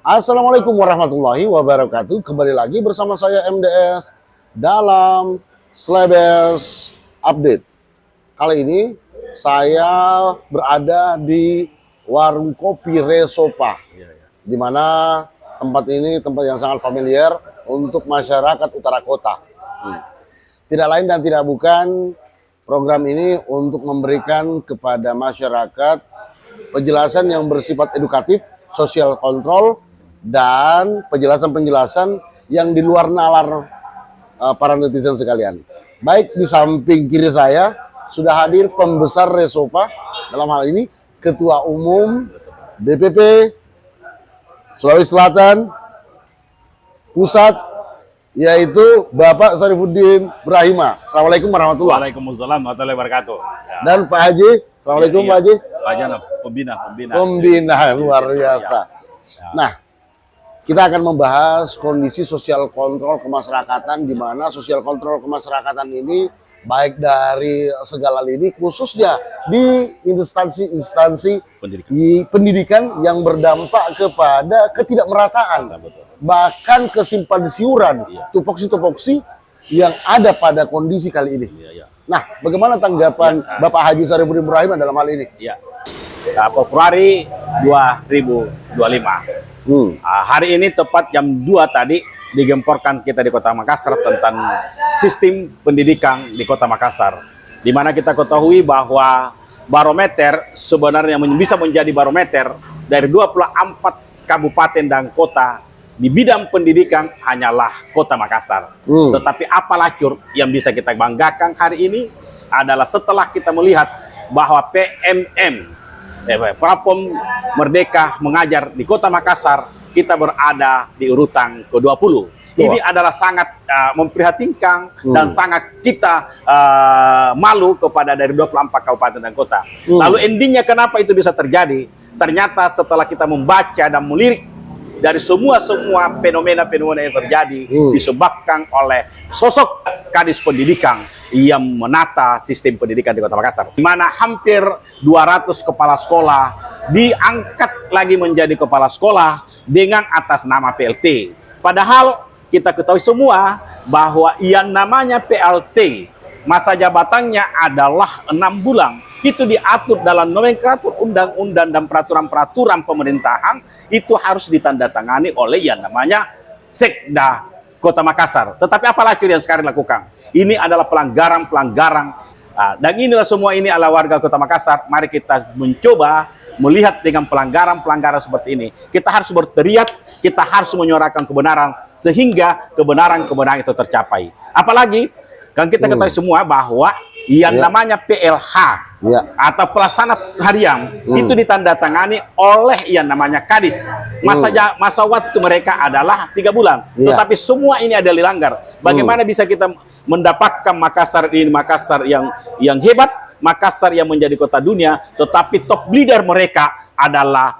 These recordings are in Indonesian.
Assalamualaikum warahmatullahi wabarakatuh. Kembali lagi bersama saya MDS dalam Slebes Update. Kali ini saya berada di warung kopi Resopa, di mana tempat ini tempat yang sangat familiar untuk masyarakat utara kota. Tidak lain dan tidak bukan, program ini untuk memberikan kepada masyarakat penjelasan yang bersifat edukatif, social control, dan penjelasan-penjelasan yang di luar nalar para netizen sekalian. Baik, di samping kiri saya sudah hadir pembesar Resopa, dalam hal ini Ketua Umum DPP Sulawesi Selatan Pusat, yaitu Bapak Sarifuddin Brahima. Assalamualaikum warahmatullahi wabarakatuh. Waalaikumsalam warahmatullahi wabarakatuh. Ya. Dan Pak Haji, Assalamualaikum Pak Haji. Pak Haji, pembina. Pembina luar biasa. Ya. Nah, kita akan membahas kondisi sosial kontrol kemasyarakatan, di mana sosial kontrol kemasyarakatan ini baik dari segala lini, khususnya di instansi-instansi pendidikan yang berdampak kepada ketidakmerataan, bahkan kesimpan siuran, tupoksi-tupoksi yang ada pada kondisi kali ini. Nah, bagaimana tanggapan Bapak Haji Sarifuddin Brahima dalam hal ini? Ya. Februari 2025. Hari ini tepat jam 2 tadi digemporkan kita di Kota Makassar tentang sistem pendidikan di Kota Makassar, di mana kita ketahui bahwa barometer sebenarnya bisa menjadi barometer dari 24 kabupaten dan kota di bidang pendidikan hanyalah Kota Makassar. Tetapi apalah yang bisa kita banggakan hari ini adalah setelah kita melihat bahwa Platform Merdeka Mengajar di Kota Makassar, kita berada di urutan ke-20. Ini adalah sangat memprihatinkan dan sangat kita malu kepada dari 24 kabupaten dan kota. Lalu endingnya kenapa itu bisa terjadi? Ternyata setelah kita membaca dan melirik dari semua fenomena-fenomena yang terjadi disebabkan oleh sosok Kadis Pendidikan yang menata sistem pendidikan di Kota Makassar, di mana hampir 200 kepala sekolah diangkat lagi menjadi kepala sekolah dengan atas nama PLT. Padahal kita ketahui semua bahwa yang namanya PLT masa jabatannya adalah 6 bulan. Itu diatur dalam nomenklatur undang-undang dan peraturan-peraturan pemerintahan, itu harus ditandatangani oleh yang namanya Sekda Kota Makassar. Tetapi apalah yang sekarang dilakukan? Ini adalah pelanggaran-pelanggaran. Dan inilah semua ini adalah warga Kota Makassar. Mari kita mencoba melihat dengan pelanggaran-pelanggaran seperti ini. Kita harus berteriak, kita harus menyuarakan kebenaran, sehingga kebenaran-kebenaran itu tercapai. Apalagi, kan kita ketahui semua bahwa yang namanya PLH atau pelaksana harian itu ditandatangani oleh yang namanya Kadis. Masa waktu mereka adalah 3 bulan. Tetapi semua ini ada dilanggar. Bagaimana bisa kita mendapatkan Makassar ini, Makassar yang hebat, Makassar yang menjadi kota dunia, tetapi top leader mereka adalah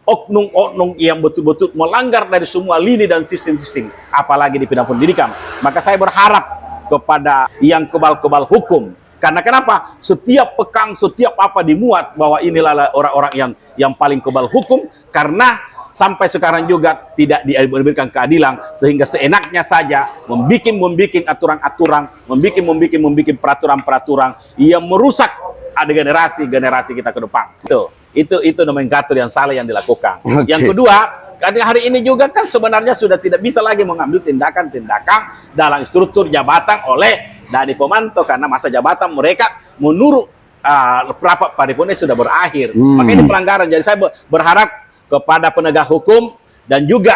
oknum-oknum yang betul-betul melanggar dari semua lini dan sistem-sistem, apalagi di bidang pendidikan. Maka saya berharap kepada yang kebal-kebal hukum. Karena kenapa? Setiap pekan, setiap apa dimuat bahwa inilah orang-orang yang paling kebal hukum, karena sampai sekarang juga tidak diberikan keadilan, sehingga seenaknya saja membuat aturan-aturan, membuat peraturan-peraturan yang merusak ada generasi kita ke depan. Itu nomenklatur yang salah yang dilakukan. Yang kedua, hari ini juga kan sebenarnya sudah tidak bisa lagi mengambil tindakan-tindakan dalam struktur jabatan oleh Dani Pomanto, karena masa jabatan mereka menurut rapat paripurna sudah berakhir. Maka ini pelanggaran. Jadi saya berharap kepada penegak hukum dan juga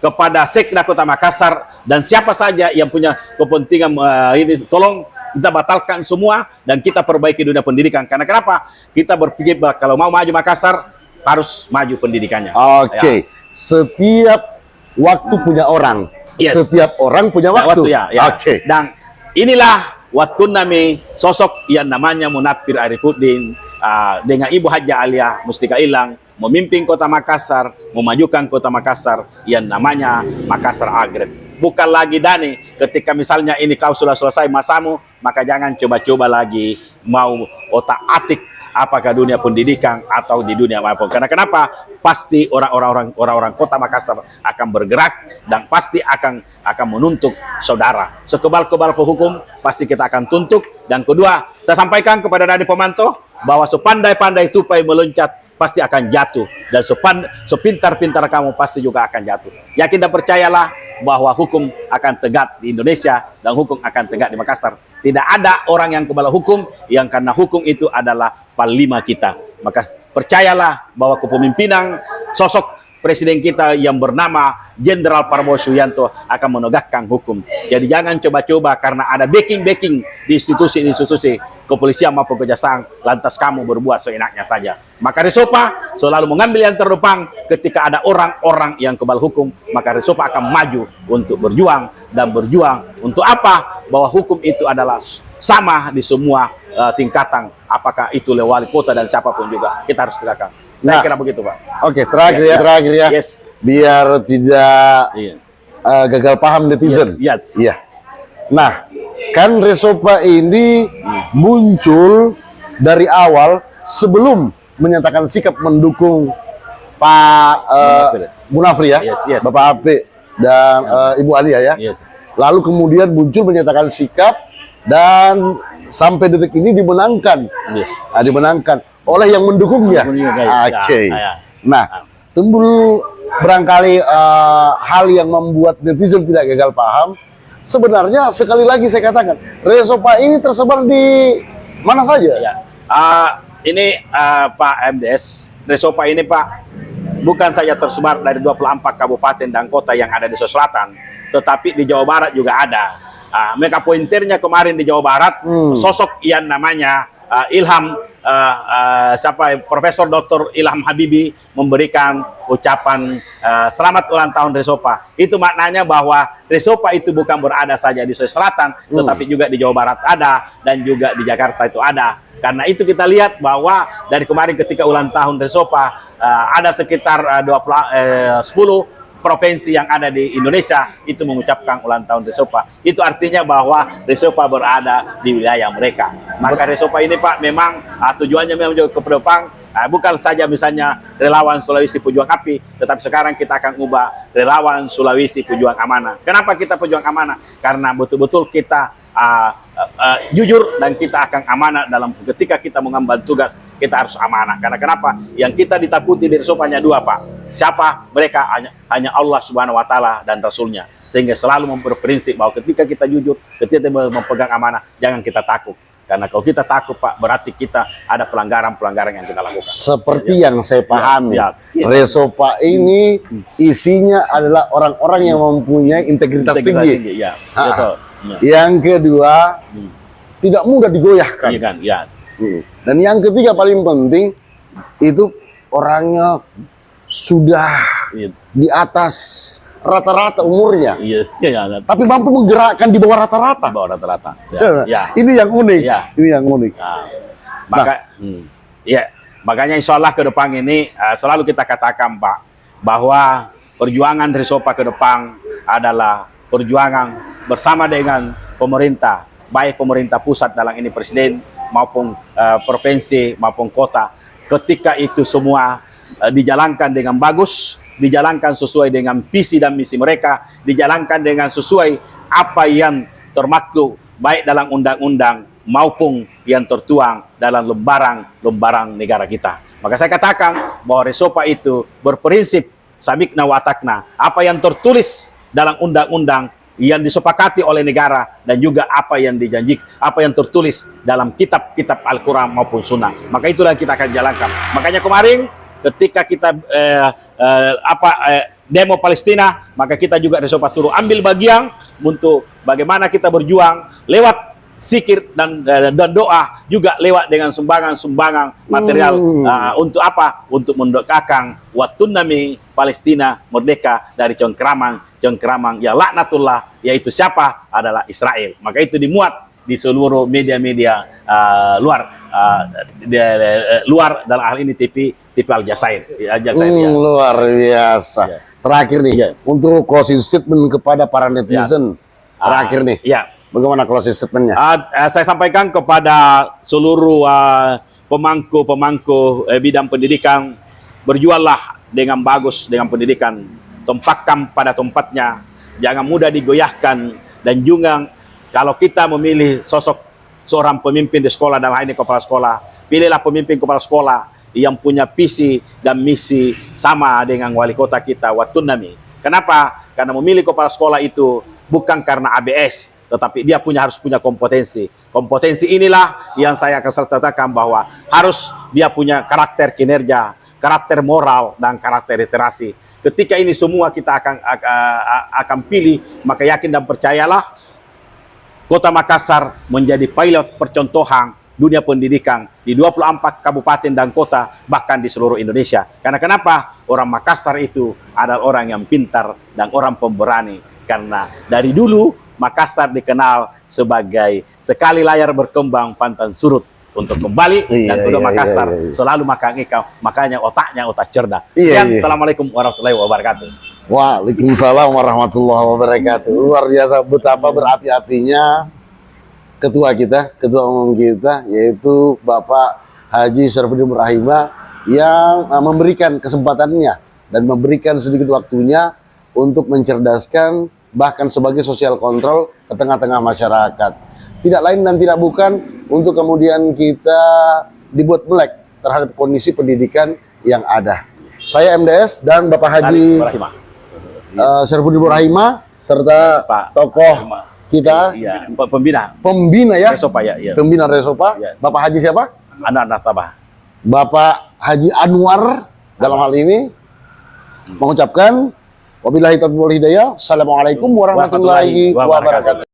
kepada Sekda Kota Makassar dan siapa saja yang punya kepentingan ini, tolong kita batalkan semua dan kita perbaiki dunia pendidikan. Karena kenapa? Kita berpikir bahwa kalau mau maju Makassar harus maju pendidikannya. Oke. Setiap waktu punya orang. Setiap orang punya waktu. Oke. Dan inilah waktu nami sosok yang namanya Munafir Arifuddin dengan Ibu Haji Alia Mustika Ilang memimpin Kota Makassar, memajukan Kota Makassar yang namanya Makassar Agrek. Bukan lagi Dani, ketika misalnya ini kau sudah selesai masamu, maka jangan coba-coba lagi mau otak-atik apakah dunia pendidikan atau di dunia apapun. Karena kenapa? Pasti orang-orang kota Makassar akan bergerak dan pasti akan menuntut saudara. Sekebal-kebal hukum pasti kita akan tuntut. Dan kedua, saya sampaikan kepada Dani Pemantau bahwa sepandai-pandai tupai meloncat pasti akan jatuh, dan sepintar-pintar kamu pasti juga akan jatuh. Yakin dan percayalah bahwa hukum akan tegak di Indonesia dan hukum akan tegak di Makassar. Tidak ada orang yang kebal hukum, yang karena hukum itu adalah panglima kita. Maka percayalah bahwa kepemimpinan sosok presiden kita yang bernama Jenderal Prabowo Subianto akan menegakkan hukum. Jadi jangan coba-coba karena ada backing di institusi kepolisian maupun kejaksaan, lantas kamu berbuat seenaknya saja. Maka Resopa selalu mengambil yang terdepan ketika ada orang-orang yang kebal hukum, maka Resopa akan maju untuk berjuang dan berjuang untuk apa? Bahwa hukum itu adalah sama di semua tingkatan, apakah itu wali kota dan siapapun juga kita harus tegakkan. Saya kira begitu, Pak. Oke, terakhir ya. Yes. Biar tidak gagal paham netizen. Yes. Iya. Nah, kan Resopa ini muncul dari awal sebelum menyatakan sikap mendukung Pak Munafri ya, Yes. Bapak Ape dan Ibu Alia ya. Yes. Lalu kemudian muncul menyatakan sikap dan sampai detik ini dimenangkan. Yes. Dimenangkan oleh yang mendukungnya. Oke. Nah, timbul barangkali hal yang membuat netizen tidak gagal paham. Sebenarnya sekali lagi saya katakan, Resopa ini tersebar di mana saja. Ya. Ini Pak MDS, Resopa ini Pak bukan saja tersebar dari 24 kabupaten dan kota yang ada di Sulawesi Selatan, tetapi di Jawa Barat juga ada. Mereka pointernya kemarin di Jawa Barat, sosok yang namanya Ilham, Profesor Dr. Ilham Habibie memberikan ucapan selamat ulang tahun Resopa. Itu maknanya bahwa Resopa itu bukan berada saja di Sulawesi Selatan, tetapi juga di Jawa Barat ada dan juga di Jakarta itu ada. Karena itu kita lihat bahwa dari kemarin ketika ulang tahun Resopa ada sekitar 10 provinsi yang ada di Indonesia itu mengucapkan ulang tahun Resopa. Itu artinya bahwa Resopa berada di wilayah mereka. Maka Resopa ini Pak memang tujuannya memang juga ke depan, bukan saja misalnya relawan Sulawesi Pejuang Api, tetapi sekarang kita akan ubah relawan Sulawesi Pejuang Amanah. Kenapa kita pejuang amanah? Karena betul-betul kita jujur dan kita akan amanah dalam ketika kita mengemban tugas, kita harus amanah. Karena kenapa? Yang kita ditakuti di Resopa hanya dua Pak. Siapa? Mereka hanya Allah Subhanahu Wa Taala dan Rasulnya. Sehingga selalu berprinsip bahwa ketika kita jujur, ketika kita memegang amanah, jangan kita takut. Karena kalau kita takut Pak, berarti kita ada pelanggaran-pelanggaran yang kita lakukan. Seperti yang saya pahami, Resopa ini isinya adalah orang-orang yang mempunyai integritas tinggi. Ya, betul. Yang kedua, tidak mudah digoyahkan. Iya kan? Ya. Dan yang ketiga paling penting itu orangnya sudah di atas rata-rata umurnya. Iya. Tapi mampu menggerakkan di bawah rata-rata. Di bawah rata-rata. Ya. Ini yang unik. Ya. Ini yang unik. Makanya insya Allah ke depan ini selalu kita katakan Pak, bahwa perjuangan Resopa ke depan adalah perjuangan bersama dengan pemerintah, baik pemerintah pusat dalam ini presiden maupun provinsi maupun kota. Ketika itu semua dijalankan dengan bagus, dijalankan sesuai dengan visi dan misi mereka, dijalankan dengan sesuai apa yang termaktub baik dalam undang-undang maupun yang tertuang dalam lembaran negara kita. Maka saya katakan bahwa Resopa itu berprinsip sabikna wa atakna, apa yang tertulis dalam undang-undang yang disepakati oleh negara dan juga apa yang dijanjikan, apa yang tertulis dalam kitab-kitab Al-Quran maupun Sunnah. Maka itulah yang kita akan jalankan. Makanya kemarin ketika kita demo Palestina, maka kita juga Resopa turun ambil bagian untuk bagaimana kita berjuang lewat zikir dan doa, juga lewat dengan sumbangan material untuk apa? Untuk mendoakan watunami Palestina merdeka dari cengkraman ya laknatullah, yaitu siapa? Adalah Israel. Maka itu dimuat di seluruh media-media luar dalam hal ini TV Al Jazair. Luar biasa. Ya. Terakhir nih, untuk closing statement kepada para netizen. Terakhir nih. Bagaimana closing statement-nya? Saya sampaikan kepada seluruh pemangku bidang pendidikan, berjuallah dengan bagus dengan pendidikan, tempatkan pada tempatnya, jangan mudah digoyahkan. Dan juga kalau kita memilih sosok seorang pemimpin di sekolah, dalam hal ini kepala sekolah, pilihlah pemimpin kepala sekolah yang punya visi dan misi sama dengan wali kota kita, Watunami. Kenapa? Karena memilih kepala sekolah itu bukan karena ABS, tetapi dia harus punya kompetensi. Kompetensi inilah yang saya akan sertakan bahwa harus dia punya karakter kinerja, karakter moral, dan karakter literasi. Ketika ini semua kita akan pilih, maka yakin dan percayalah Kota Makassar menjadi pilot percontohan dunia pendidikan di 24 kabupaten dan kota, bahkan di seluruh Indonesia. Karena kenapa? Orang Makassar itu adalah orang yang pintar dan orang pemberani. Karena dari dulu Makassar dikenal sebagai sekali layar berkembang pantang surut. Untuk kembali dan kedua Makassar selalu makan ikan, makanya otaknya otak cerdas. Assalamualaikum warahmatullahi wabarakatuh. Waalaikumsalam warahmatullahi wabarakatuh. Luar biasa betapa berapi-apinya ketua umum kita, yaitu Bapak Haji Syarfuddin Nurrahimah, yang memberikan kesempatannya dan memberikan sedikit waktunya untuk mencerdaskan, bahkan sebagai sosial kontrol ke tengah-tengah masyarakat. Tidak lain dan tidak bukan untuk kemudian kita dibuat melek terhadap kondisi pendidikan yang ada. Saya MDS dan Bapak Haji Syarfuddin Nurrahimah serta Pak tokoh kita, pembina ya, Resopa, pembina Resopa, Bapak Haji siapa? Anwar Tabah. Bapak Haji Anwar dalam hal ini mengucapkan wabillahi taufiq wal hidayah. Assalamualaikum warahmatullahi wabarakatuh.